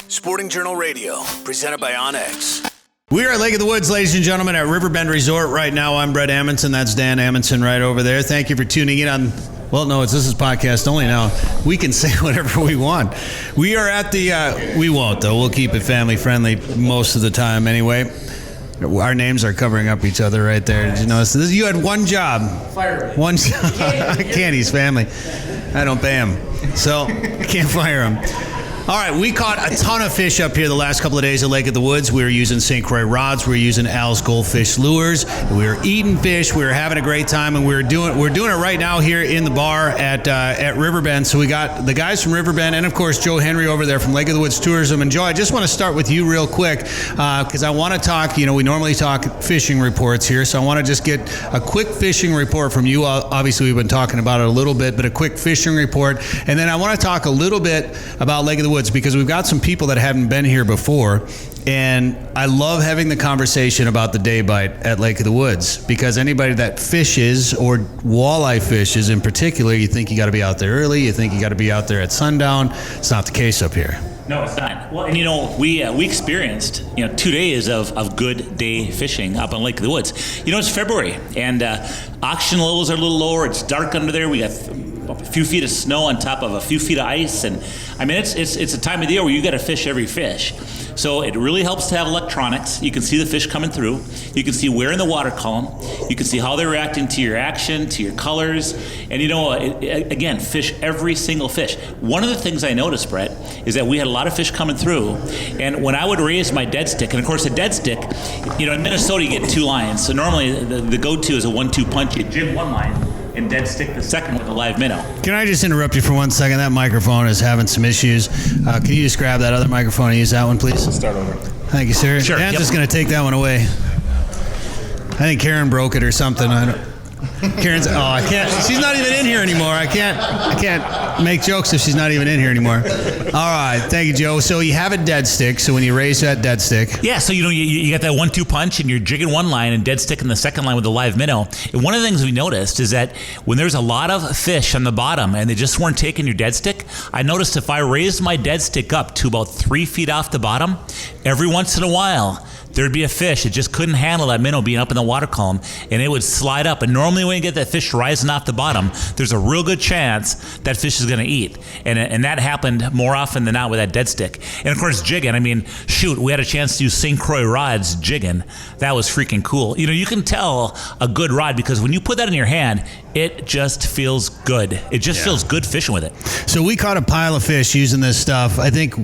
Sporting Journal Radio, presented by Onyx. We are at Lake of the Woods, ladies and gentlemen, at Riverbend Resort right now. I'm Brett Amundson. That's Dan Amundson right over there. Thank you for tuning in on, well, no, this is podcast only now. We can say whatever we want. We are at the, we won't though. We'll keep it family friendly most of the time anyway. Our names are covering up each other right there. Did you notice this? You had one job. Fire. One job. I can't. He's family. I don't pay him. So I can't fire him. All right, we caught a ton of fish up here the last couple of days at Lake of the Woods. We were using St. Croix rods. We were using Al's Goldfish lures. We were eating fish. We were having a great time, and we're doing it right now here in the bar at Riverbend. So we got the guys from Riverbend and, of course, Joe Henry over there from Lake of the Woods Tourism. And, Joe, I just want to start with you real quick because I want to talk, we normally talk fishing reports here, so I want to just get a quick fishing report from you. Obviously, we've been talking about it a little bit, but a quick fishing report. And then I want to talk a little bit about Lake of the Woods because we've got some people that haven't been here before, and I love having the conversation about the day bite at Lake of the Woods because anybody that fishes or walleye fishes in particular, you think you got to be out there early, you think you got to be out there at sundown. It's not the case up here. No, it's not. Well, and we experienced 2 days of good day fishing up on Lake of the Woods. It's February and oxygen levels are a little lower. It's dark under there. We got a few feet of snow on top of a few feet of ice, and I mean it's a time of the year where you got to fish every fish. So it really helps to have electronics. You can see the fish coming through. You can see where in the water column. You can see how they're reacting to your action, to your colors, and again, fish every single fish. One of the things I noticed, Brett, is that we had a lot of fish coming through, and when I would raise my dead stick, and of course a dead stick, in Minnesota you get two lines. So normally the go-to is a 1-2 punch. You jig one line and dead stick the second with a live minnow. Can I just interrupt you for 1 second? That microphone is having some issues. Can you just grab that other microphone and use that one, please? Start over. Thank you, sir. Sure. Dan's just going to take that one away. I think Karen broke it or something. Karen's. Oh, I can't. She's not even in here anymore. I can't make jokes if she's not even in here anymore. All right. Thank you, Joe. So you have a dead stick. So when you raise that dead stick. Yeah. So you got that 1-2 punch, and you're jigging one line and dead stick in the second line with a live minnow. And one of the things we noticed is that when there's a lot of fish on the bottom and they just weren't taking your dead stick, I noticed if I raised my dead stick up to about 3 feet off the bottom, every once in a while there'd be a fish that just couldn't handle that minnow being up in the water column, and it would slide up. And normally when you get that fish rising off the bottom, there's a real good chance that fish is going to eat. And that happened more often than not with that dead stick. And of course, jigging. I mean, shoot, we had a chance to use St. Croix rods jigging. That was freaking cool. You can tell a good rod because when you put that in your hand, it just feels good. It just feels good fishing with it. So we caught a pile of fish using this stuff. I think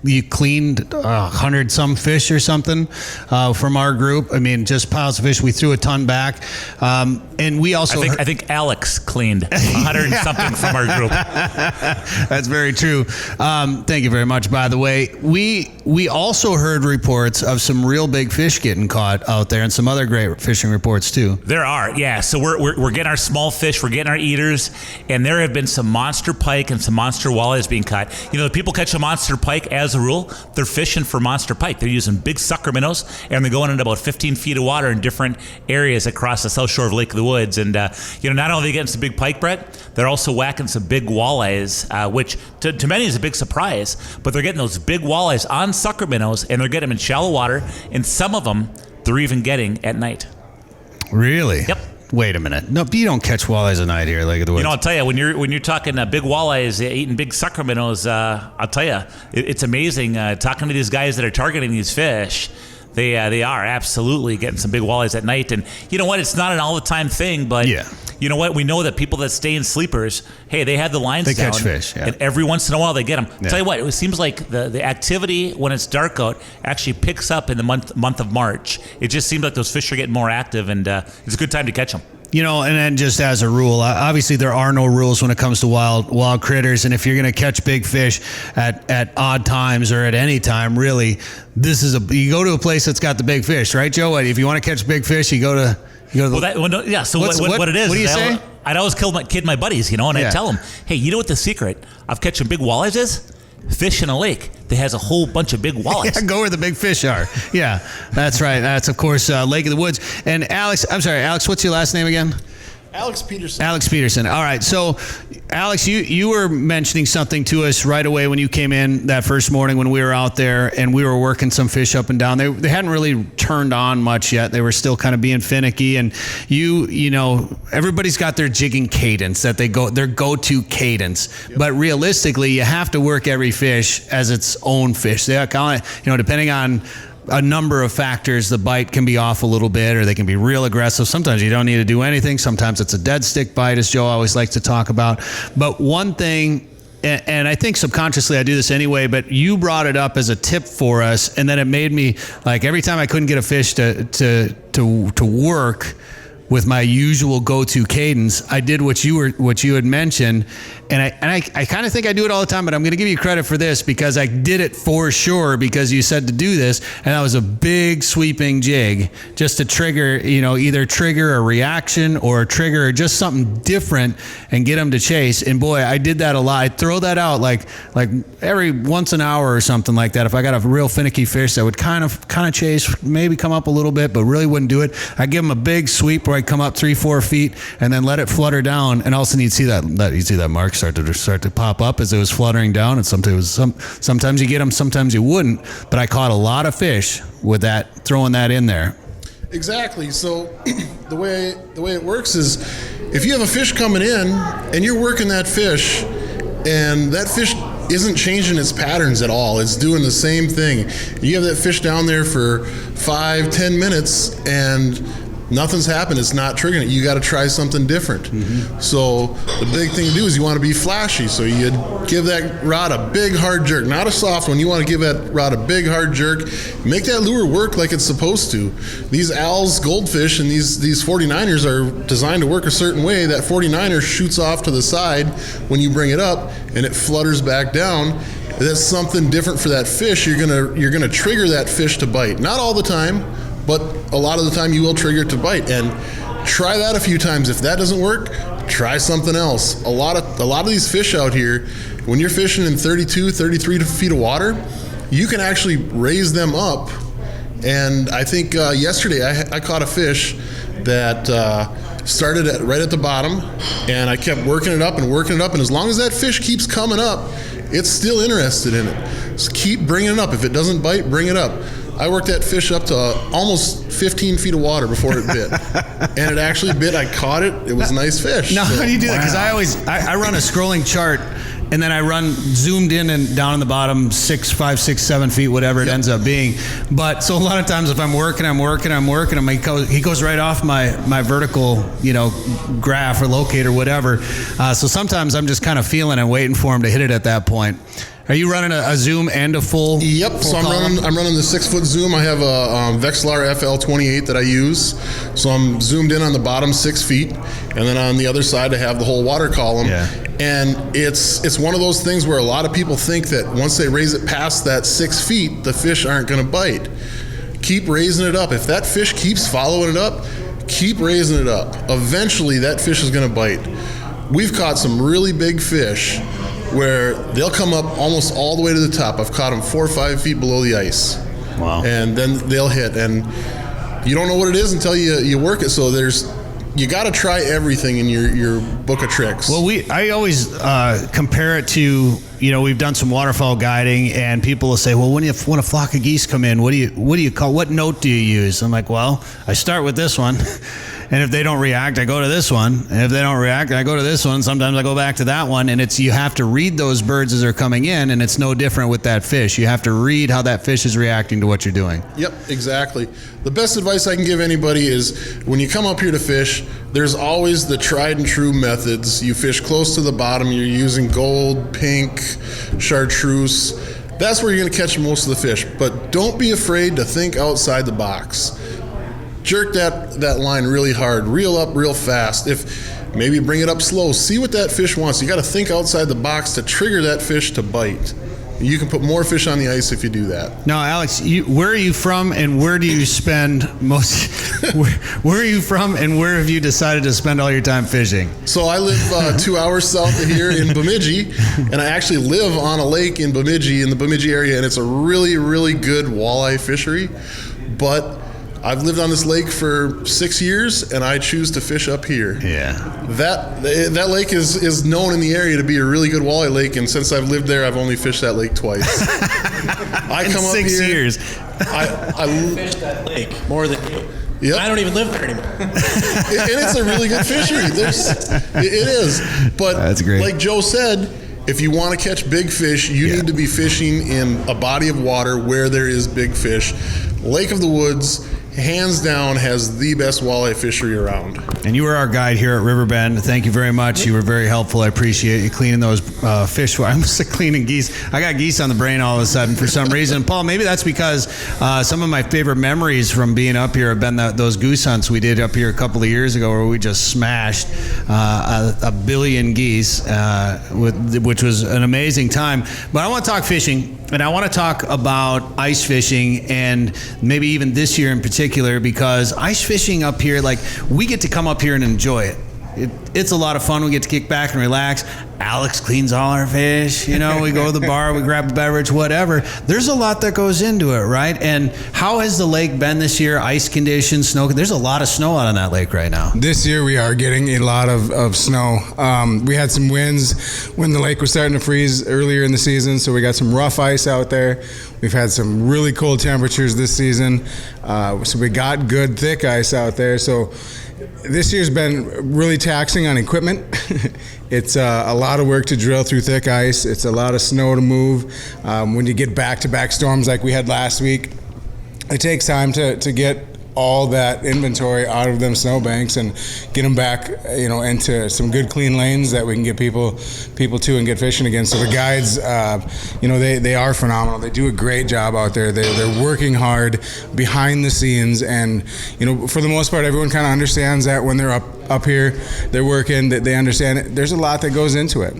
you cleaned 100 some fish or something from our group. I mean, just piles of fish. We threw a ton back, and we also. I think Alex cleaned 100 something from our group. That's very true. Thank you very much. By the way, we also heard reports of some real big fish getting caught out there, and some other great fishing reports too. There are, yeah. So we're getting our small fish, we're getting our eaters, and there have been some monster pike and some monster walleyes being caught. The people catch a monster pike as a rule, they're fishing for monster pike. They're using big sucker minnows, and they're going into about 15 feet of water in different areas across the south shore of Lake of the Woods. And not only are they getting some big pike, Brett, they're also whacking some big walleyes, which to many is a big surprise. But they're getting those big walleyes on sucker minnows, and they're getting them in shallow water, and some of them they're even getting at night. Really? Yep. Wait a minute. No, you don't catch walleyes at night here at Lake of the Woods. I'll tell you, when you're talking big walleyes eating big sucker minnows, I'll tell you, it's amazing talking to these guys that are targeting these fish. They are absolutely getting some big walleyes at night. And you know what? It's not an all the time thing, but you know what? We know that people that stay in sleepers, hey, they have the lines down. They catch fish, yeah. And every once in a while they get them. Yeah. Tell you what, it seems like the activity when it's dark out actually picks up in the month of March. It just seems like those fish are getting more active, and it's a good time to catch them. And then just as a rule, obviously there are no rules when it comes to wild critters. And if you're going to catch big fish at odd times or at any time, really, you go to a place that's got the big fish, right, Joe? If you want to catch big fish, you go to the... So what it is? What do you say? I'd always kid my buddies, and I'd tell them, hey, you know what the secret of catching big walleyes is? Fish in a lake that has a whole bunch of big walleyes. Yeah, go where the big fish are. Yeah, that's right. That's, of course, Lake of the Woods. And Alex, what's your last name again? Alex Peterson. Alex Peterson. All right. So, Alex, you were mentioning something to us right away when you came in that first morning when we were out there and we were working some fish up and down. They hadn't really turned on much yet. They were still kind of being finicky. And you know, everybody's got their jigging cadence that their go-to cadence. Yep. But realistically, you have to work every fish as its own fish. They kind of, depending on a number of factors, the bite can be off a little bit, or they can be real aggressive. Sometimes you don't need to do anything. Sometimes it's a dead stick bite, as Joe always likes to talk about. But one thing, and I think subconsciously I do this anyway, but you brought it up as a tip for us, and then it made me, like, every time I couldn't get a fish to work with my usual go-to cadence, I did what you had mentioned, and I kind of think I do it all the time, but I'm going to give you credit for this because I did it for sure because you said to do this, and that was a big sweeping jig just to trigger, either trigger a reaction or trigger just something different and get them to chase. And boy, I did that a lot. I throw that out like every once an hour or something like that. If I got a real finicky fish that would kind of chase, maybe come up a little bit, but really wouldn't do it, I give them a big sweep where I come up 3-4 feet and then let it flutter down, and all of a sudden you'd see that mark start to pop up as it was fluttering down. And sometimes you get them, sometimes you wouldn't, but I caught a lot of fish with that, throwing that in there. Exactly. So the way it works is if you have a fish coming in and you're working that fish and that fish isn't changing its patterns at all, it's doing the same thing, you have that fish down there for 5-10 minutes and nothing's happened, it's not triggering it, you got to try something different. Mm-hmm. So the big thing to do is you want to be flashy, so you give that rod a big hard jerk, not a soft one. You want to give that rod a big hard jerk, make that lure work like it's supposed to. These Al's goldfish and these 49ers are designed to work a certain way. That 49er shoots off to the side when you bring it up and it flutters back down. That's something different for that fish. You're gonna trigger that fish to bite. Not all the time, but a lot of the time you will trigger it to bite. And try that a few times. If that doesn't work, try something else. A lot of these fish out here, when you're fishing in 32, 33 feet of water, you can actually raise them up. And I think yesterday I caught a fish that started right at the bottom, and I kept working it up, and as long as that fish keeps coming up, it's still interested in it. So keep bringing it up. If it doesn't bite, bring it up. I worked that fish up to almost 15 feet of water before it bit. And it actually bit. I caught it. It was a nice fish. Now, how do you do that? Because I run a scrolling chart, and then I run zoomed in and down in the bottom 5, 6, 7 feet, whatever it ends up being. But so a lot of times if I'm working, he goes right off my vertical, graph or locator, whatever. So sometimes I'm just kind of feeling and waiting for him to hit it at that point. Are you running a zoom and a full? Yep. Full so I'm running the 6-foot zoom. I have a Vexilar FL28 that I use. So I'm zoomed in on the bottom 6 feet, and then on the other side I have the whole water column. Yeah. And it's one of those things where a lot of people think that once they raise it past that 6 feet, the fish aren't going to bite. Keep raising it up. If that fish keeps following it up, keep raising it up. Eventually that fish is going to bite. We've caught some really big fish where they'll come up almost all the way to the top. I've caught them 4 or 5 feet below the ice. Wow. And then they'll hit. And you don't know what it is until you work it. So you got to try everything in your book of tricks. Well, I always compare it to, we've done some waterfowl guiding, and people will say, well, when a flock of geese come in, what do you call, what note do you use? I'm like, well, I start with this one. And if they don't react, I go to this one. And if they don't react, I go to this one. Sometimes I go back to that one. And you have to read those birds as they're coming in, and it's no different with that fish. You have to read how that fish is reacting to what you're doing. Yep, exactly. The best advice I can give anybody is when you come up here to fish, there's always the tried and true methods. You fish close to the bottom. You're using gold, pink, chartreuse. That's where you're going to catch most of the fish. But don't be afraid to think outside the box. Jerk that line really hard, reel up real fast. If maybe bring it up slow, see what that fish wants. You got to think outside the box to trigger that fish to bite. You can put more fish on the ice if you do that. Now, Alex, where are you from, and where do you spend most? Where are you from, and where have you decided to spend all your time fishing? So I live 2 hours south of here in Bemidji, and I actually live on a lake in Bemidji, in the Bemidji area, and it's a really, really good walleye fishery. But I've lived on this lake for 6 years, and I choose to fish up here. Yeah. That lake is known in the area to be a really good walleye lake, and since I've lived there, I've only fished that lake twice. I In come up 6 here, years. I Fished that lake more than you. Yep. I don't even live there anymore. and it's a really good fishery. It is. But That's great. like Joe said, if you want to catch big fish, you need to be fishing in a body of water where there is big fish. Lake of the Woods, hands down, has the best walleye fishery around. And you were our guide here at Riverbend. Thank you very much. You were very helpful. I appreciate you cleaning those fish. I must have cleaning geese. I got geese on the brain all of a sudden for some reason. Paul, maybe that's because some of my favorite memories from being up here have been those goose hunts we did up here a couple of years ago, where we just smashed a billion geese, which was an amazing time. But I want to talk fishing. And I want to talk about ice fishing, and maybe even this year in particular, because ice fishing up here, like, we get to come up here and enjoy it. It's a lot of fun. We get to kick back and relax. Alex cleans all our fish. You know, we go to the bar, we grab a beverage, whatever. There's a lot that goes into it, right? And how has the lake been this year? Ice conditions, snow. There's a lot of snow out on that lake right now. This year we are getting a lot of snow. We had some winds when the lake was starting to freeze earlier in the season, so we got some rough ice out there. We've had some really cold temperatures this season, so we got good thick ice out there. So this year's been really taxing on equipment. It's a lot of work to drill through thick ice. It's a lot of snow to move. When you get back-to-back storms like we had last week, it takes time to get all that inventory out of them snowbanks and get them back, into some good clean lanes that we can get people to and get fishing again. So the guides, they are phenomenal. They do a great job out there. They're working hard behind the scenes, and for the most part, everyone kind of understands that when they're up here, they're working. That they understand it. There's a lot that goes into it,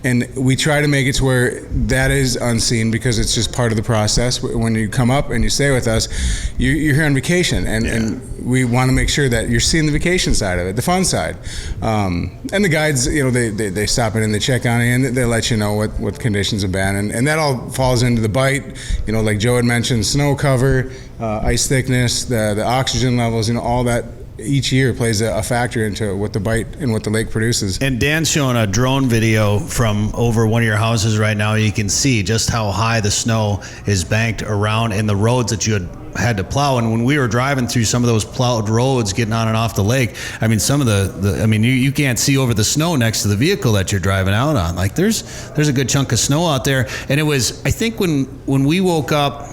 and we try to make it to where that is unseen, because it's just part of the process. When you come up and you stay with us, you're here on vacation, and we want to make sure that you're seeing the vacation side of it, the fun side. And the guides, they stop in and they check on you, and they let you know what conditions have been, and that all falls into the bite. Like Joe had mentioned, snow cover, ice thickness, the oxygen levels, all that. Each year plays a factor into what the bite and what the lake produces. And Dan's showing a drone video from over one of your houses right now. You can see just how high the snow is banked around and the roads that you had to plow. And when we were driving through some of those plowed roads getting on and off the lake, I mean, some of you can't see over the snow next to the vehicle that you're driving out on. Like, there's a good chunk of snow out there. And it was, I think when we woke up,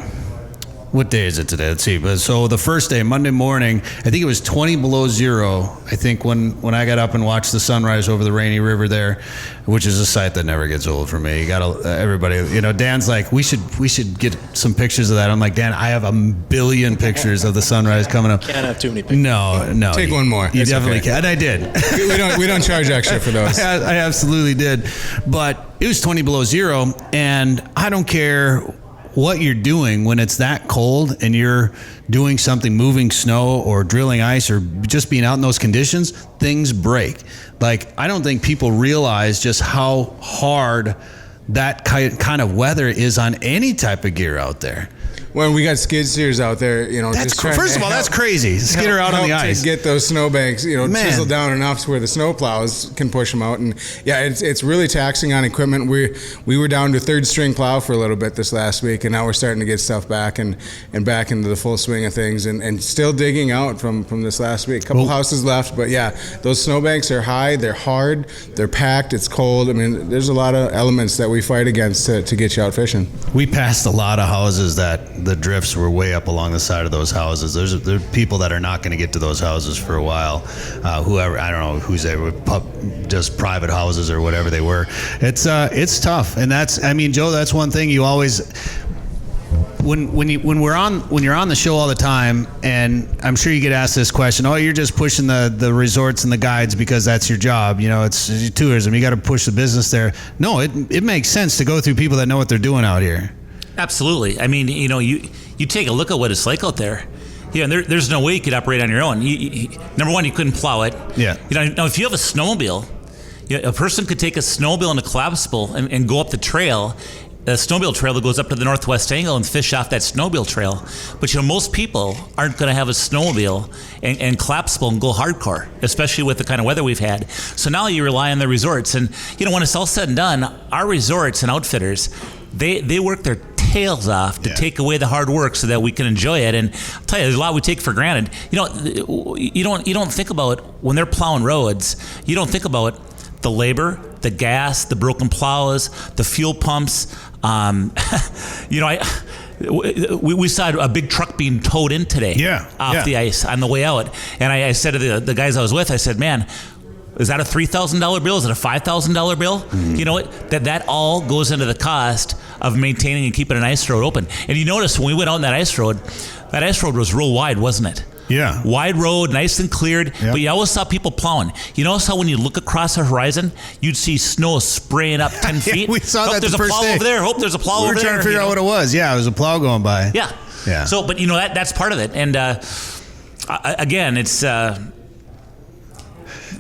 what day is it today? Let's see. So the first day, Monday morning, I think it was 20 below zero. I think when I got up and watched the sunrise over the Rainy River there, which is a sight that never gets old for me. You got everybody. Dan's like, we should get some pictures of that. I'm like, Dan, I have a billion pictures of the sunrise coming up. Can't have too many pictures. No. Take one more. You It's definitely okay. can. And I did. we don't charge extra for those. I absolutely did. But it was 20 below zero, and I don't care what you're doing when it's that cold and you're doing something, moving snow or drilling ice or just being out in those conditions, things break. Like, I don't think people realize just how hard that kind of weather is on any type of gear out there. When we got skid steers out there, First of all, that's crazy. Skidder out on the ice. To get those snowbanks, Man. chisel down enough to where the snow plows can push them out. And yeah, it's really taxing on equipment. We were down to third string plow for a little bit this last week, and now we're starting to get stuff back and back into the full swing of things, and still digging out from this last week. A couple houses left, but yeah, those snowbanks are high, they're hard, they're packed, it's cold. I mean, there's a lot of elements that we fight against to get you out fishing. We passed a lot of houses that the drifts were way up along the side of those houses. There are people that are not going to get to those houses for a while. Whoever, I don't know who's they were, just private houses or whatever they were. It's tough, and Joe, that's one thing you always. When you're on the show all the time, and I'm sure you get asked this question, you're just pushing the resorts and the guides because that's your job. It's tourism. You got to push the business there. No, it makes sense to go through people that know what they're doing out here. Absolutely. I mean, you take a look at what it's like out there. And there's no way you could operate on your own. Number one, you couldn't plow it. Yeah. Now, if you have a snowmobile, a person could take a snowmobile and a collapsible and go up the trail a snowmobile trail that goes up to the northwest angle and fish off that snowmobile trail. But most people aren't going to have a snowmobile and collapsible and go hardcore, especially with the kind of weather we've had. So now you rely on the resorts, and when it's all said and done, our resorts and outfitters, they work their tails off to take away the hard work so that we can enjoy it. And I'll tell you, there's a lot we take for granted. You don't think about when they're plowing roads. You don't think about the labor, the gas, the broken plows, the fuel pumps. We saw a big truck being towed in today off the ice on the way out. And I said to the guys I was with, I said, man, is that a $3,000 bill? Is it a $5,000 bill? Mm-hmm. You know what? That all goes into the cost of maintaining and keeping an ice road open. And you notice when we went out on that ice road was real wide, wasn't it? Yeah. Wide road, nice and cleared, but you always saw people plowing. You notice how when you look across the horizon, you'd see snow spraying up 10 feet? We saw that there's the a first plow day. over there. Hope there's a plow over there. We were trying to figure out what it was. Yeah, it was a plow going by. Yeah. Yeah. So, but that's part of it. And again, it's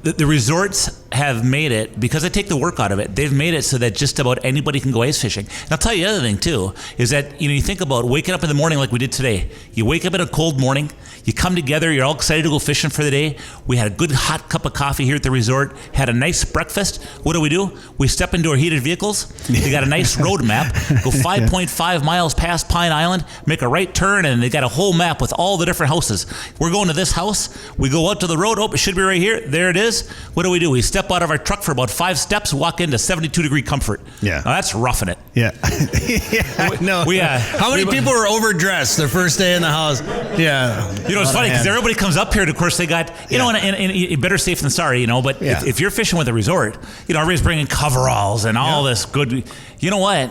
the resorts have made it, because they take the work out of it, they've made it so that just about anybody can go ice fishing. And I'll tell you the other thing too, is that you think about waking up in the morning like we did today. You wake up in a cold morning, you come together, you're all excited to go fishing for the day. We had a good hot cup of coffee here at the resort, had a nice breakfast. What do? We step into our heated vehicles. They got a nice road map, go 5.5 miles past Pine Island, make a right turn, and they got a whole map with all the different houses. We're going to this house. We go out to the road. Oh, it should be right here. There it is. What do? We step out of our truck for about 5 steps, walk into 72-degree comfort. Yeah. Now that's roughing it. Yeah. No. How many people were overdressed their first day in the house? Yeah. It's funny because everybody comes up here, and of course they got, and better safe than sorry, but if you're fishing with a resort, everybody's bringing coveralls and all this good, you know what?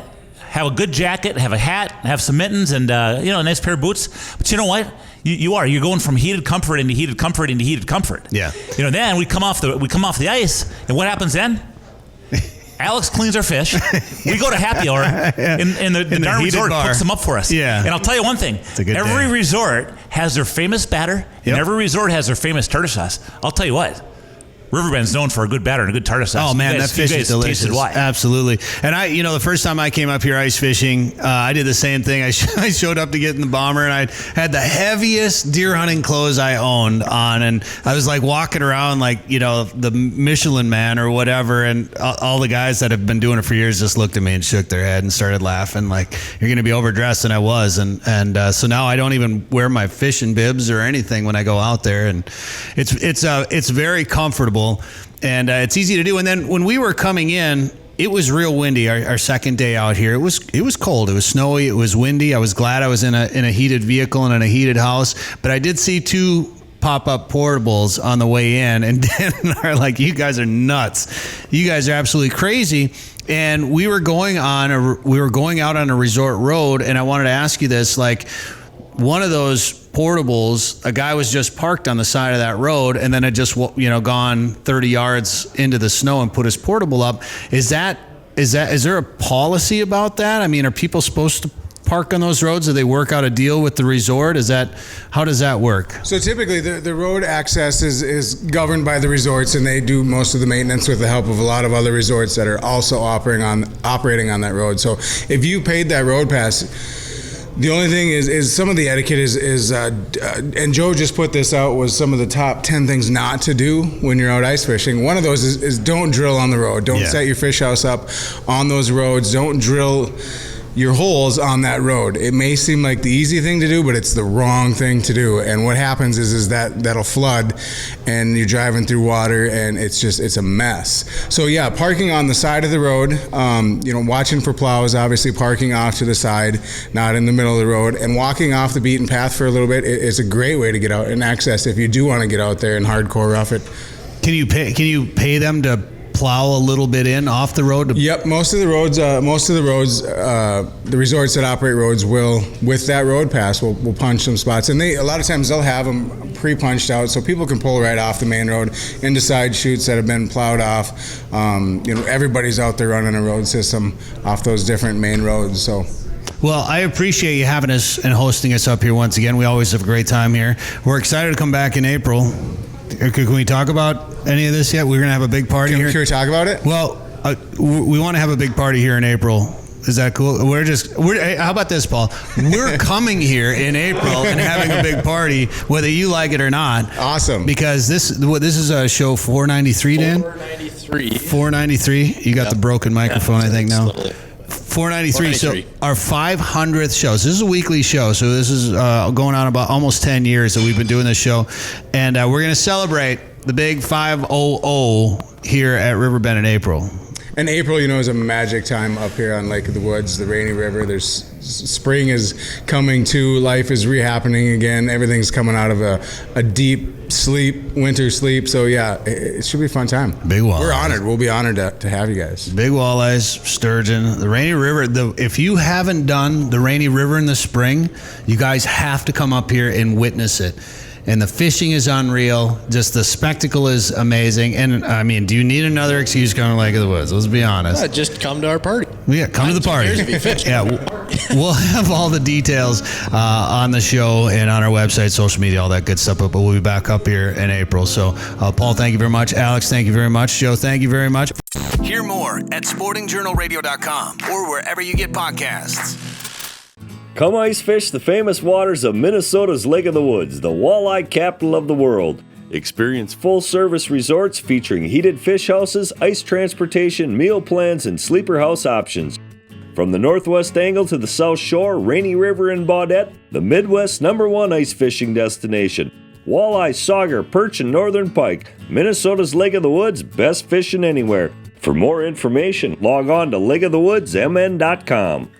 Have a good jacket, have a hat, have some mittens, and a nice pair of boots. But you know what? You're going from heated comfort into heated comfort into heated comfort. Yeah. Then we come off the ice, and what happens then? Alex cleans our fish. We go to happy hour, and the darn resort cooks them up for us. Yeah. And I'll tell you one thing. Every resort has their famous batter, and every resort has their famous tartar sauce. I'll tell you what. Riverbend's known for a good batter and a good tartar sauce. Oh man, that fish is delicious. Why? Absolutely. And the first time I came up here ice fishing, I did the same thing. I showed up to get in the bomber, and I had the heaviest deer hunting clothes I owned on, and I was like walking around like the Michelin Man or whatever, and all the guys that have been doing it for years just looked at me and shook their head and started laughing like, "You're going to be overdressed," and I was, and so now I don't even wear my fishing bibs or anything when I go out there, and it's very comfortable. And it's easy to do. And then when we were coming in, it was real windy. Our second day out here, it was cold. It was snowy. It was windy. I was glad I was in a heated vehicle and in a heated house. But I did see 2 pop-up portables on the way in, and Dan and I are like, "You guys are nuts. You guys are absolutely crazy." And we were going out on a resort road, and I wanted to ask you this, like, one of those portables, a guy was just parked on the side of that road, and then had just gone 30 yards into the snow and put his portable up. Is there a policy about that? I mean, are people supposed to park on those roads? Do they work out a deal with the resort? How does that work? So typically the road access is governed by the resorts, and they do most of the maintenance with the help of a lot of other resorts that are also operating on that road. So if you paid that road pass, the only thing is some of the etiquette is and Joe just put this out, was some of the top 10 things not to do when you're out ice fishing. One of those is don't drill on the road. Don't set your fish house up on those roads. Don't drill your holes on that road. It may seem like the easy thing to do, but it's the wrong thing to do. And what happens is that'll flood, and you're driving through water, and it's a mess. So yeah, parking on the side of the road, watching for plows, obviously parking off to the side, not in the middle of the road, and walking off the beaten path for a little bit. It's a great way to get out and access if you do want to get out there and hardcore rough it. Can you pay them to plow a little bit in off the road? Yep, most of the roads, the resorts that operate roads will, with that road pass, will punch some spots, and a lot of times they'll have them pre-punched out so people can pull right off the main road into side chutes that have been plowed off. Everybody's out there running a road system off those different main roads. So. Well, I appreciate you having us and hosting us up here once again. We always have a great time here. We're excited to come back in April. Can we talk about any of this yet? We're going to have a big party here. Can we talk about it? Well, we want to have a big party here in April. Is that cool? Hey, how about this, Paul? We're coming here in April and having a big party, whether you like it or not. Awesome. Because this is show 493, Dan? 493. 493. You got the broken microphone, I think, now. 493. So our 500th show. So this is a weekly show. So this is going on about almost 10 years that we've been doing this show. And we're going to celebrate the big 500 here at Riverbend in April. And April, is a magic time up here on Lake of the Woods, the Rainy River. Spring is coming too. Life is re-happening again. Everything's coming out of a deep winter sleep. So yeah, it should be a fun time. Big walleyes. We're honored. We'll be honored to have you guys. Big walleyes, sturgeon, the Rainy River. If you haven't done the Rainy River in the spring, you guys have to come up here and witness it. And the fishing is unreal. Just the spectacle is amazing. And I mean, do you need another excuse coming to Lake of the Woods? Let's be honest. Just come to our party. Yeah, come to the party. Yeah, we'll have all the details on the show and on our website, social media, all that good stuff. But we'll be back up here in April. So, Paul, thank you very much. Alex, thank you very much. Joe, thank you very much. Hear more at sportingjournalradio.com or wherever you get podcasts. Come ice fish the famous waters of Minnesota's Lake of the Woods, the walleye capital of the world. Experience full-service resorts featuring heated fish houses, ice transportation, meal plans, and sleeper house options. From the northwest angle to the south shore, Rainy River and Baudette, the Midwest's #1 ice fishing destination. Walleye, sauger, perch, and northern pike. Minnesota's Lake of the Woods, best fishing anywhere. For more information, log on to lakeofthewoodsmn.com.